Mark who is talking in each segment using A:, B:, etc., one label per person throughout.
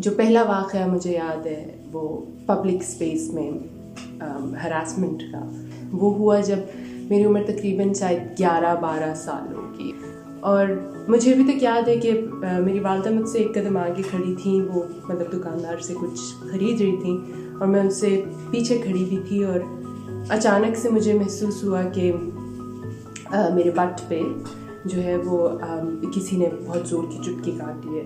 A: जो पहला वाक़या मुझे याद है वो पब्लिक स्पेस में हरासमेंट का वो हुआ जब मेरी उम्र तकरीबन शायद 11-12 सालों की। और मुझे अभी तक याद है कि मेरी वालिदा मुझसे एक कदम आगे खड़ी थी, वो मतलब दुकानदार से कुछ ख़रीद रही थी और मैं उनसे पीछे खड़ी भी थी। और अचानक से मुझे महसूस हुआ कि मेरे पट पे जो है वो किसी ने बहुत ज़ोर की चुटकी काटी है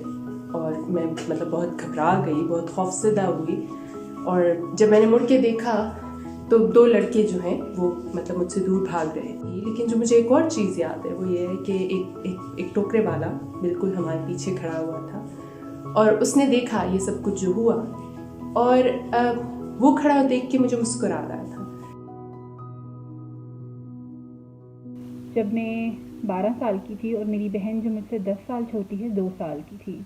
A: और मैं मतलब बहुत घबरा गई, बहुत खौफज़दा हुई। और जब मैंने मुड़ के देखा तो 2 लड़के जो हैं वो मतलब मुझसे दूर भाग रहे थे। लेकिन जो मुझे एक और चीज़ याद है वो ये है कि एक टोकरे वाला बिल्कुल हमारे पीछे खड़ा हुआ था और उसने देखा ये सब कुछ जो हुआ और वो खड़ा देख के मुझे मुस्कुरा रहा था।
B: जब मैं 12 साल की थी और मेरी बहन जो मुझसे 10 साल छोटी है 2 साल की थी,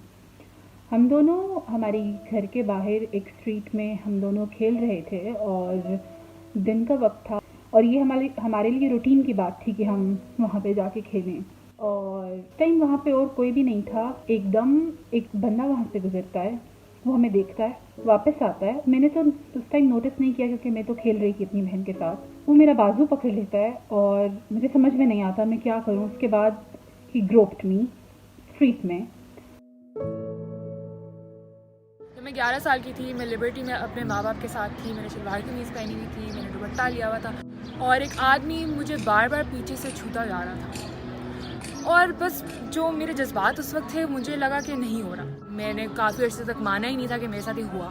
B: हम दोनों हमारे घर के बाहर एक स्ट्रीट में हम दोनों खेल रहे थे और दिन का वक्त था और ये हमारे लिए रूटीन की बात थी कि हम वहाँ पे जाके खेलें। और टाइम वहाँ पे और कोई भी नहीं था। एकदम एक बंदा वहाँ से गुजरता है, वो हमें देखता है, वापस आता है। मैंने तो उस टाइम नोटिस नहीं किया क्योंकि मैं तो खेल रही थी अपनी बहन के साथ। वो मेरा बाजू पकड़ लेता है और मुझे समझ में नहीं आता मैं क्या करूँ। उसके बाद ही ग्रोप्ड मी स्ट्रीट में।
C: जब मैं 11 साल की थी, मैं लिबर्टी में अपने माँ बाप के साथ थी। मैंने शलवार कमीज़ पहनी हुई थी, मैंने दुपट्टा लिया हुआ था और एक आदमी मुझे बार बार पीछे से छूता जा रहा था। और बस जो मेरे जज्बात उस वक्त थे, मुझे लगा कि नहीं हो रहा। मैंने काफ़ी अर्से तक माना ही नहीं था कि मेरे साथ ही हुआ।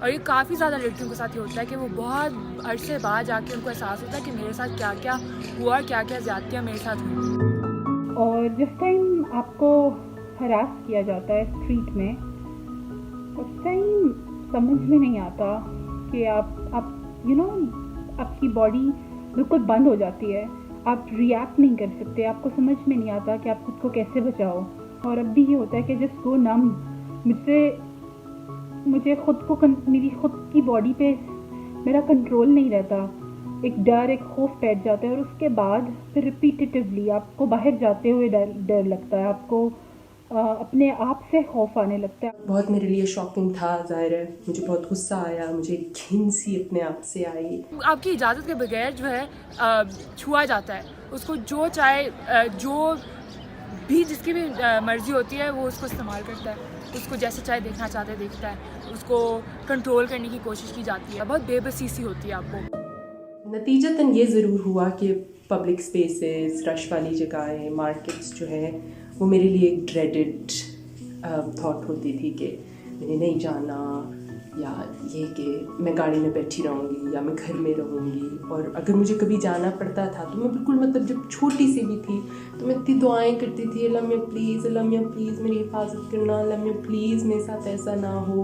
C: और ये काफ़ी ज़्यादा लड़कियों के साथ ही होता है कि वो बहुत अरसे बाद जाके उनको एहसास होता है कि मेरे साथ क्या क्या हुआ और क्या क्या ज़्यादतियाँ मेरे साथ हुई।
B: और जिस टाइम आपको हरास किया जाता है स्ट्रीट में, उस टाइम समझ में नहीं आता कि आप यू नो आपकी बॉडी बिल्कुल बंद हो जाती है, आप रिएक्ट नहीं कर सकते, आपको समझ में नहीं आता कि आप खुद को कैसे बचाओ। और अब भी ये होता है कि जस्ट गो नम। मुझे मेरी खुद की बॉडी पे मेरा कंट्रोल नहीं रहता। एक डर, एक खौफ बैठ जाता है और उसके बाद फिर रिपीटेटिवली आपको बाहर जाते हुए डर लगता है, आपको अपने आप से खौफ आने लगता है।
A: बहुत मेरे लिए शॉकिंग था, जाहिर है मुझे बहुत गुस्सा आया, मुझे घिन सी अपने आप से आई।
C: आपकी इजाज़त के बगैर जो है छुआ जाता है, उसको जो चाहे जो भी जिसकी भी मर्ज़ी होती है वो उसको इस्तेमाल करता है, उसको जैसे चाहे देखना चाहते देखता है, उसको कंट्रोल करने की कोशिश की जाती है। बहुत बेबसी सी होती है आपको।
A: नतीजतन ये ज़रूर हुआ कि पब्लिक स्पेसेस, रश वाली जगहें, मार्केट्स जो है वो मेरे लिए एक ड्रेडेड थॉट होती थी कि मैंने नहीं जाना, या ये कि मैं गाड़ी में बैठी रहूँगी या मैं घर में रहूँगी। और अगर मुझे कभी जाना पड़ता था तो मैं बिल्कुल मतलब जब छोटी सी भी थी तो मैं इतनी दुआएं करती थी, अल्लाह मियां प्लीज़ मेरी हिफाजत करना, अल्लाह मियां प्लीज़ मेरे साथ ऐसा ना हो।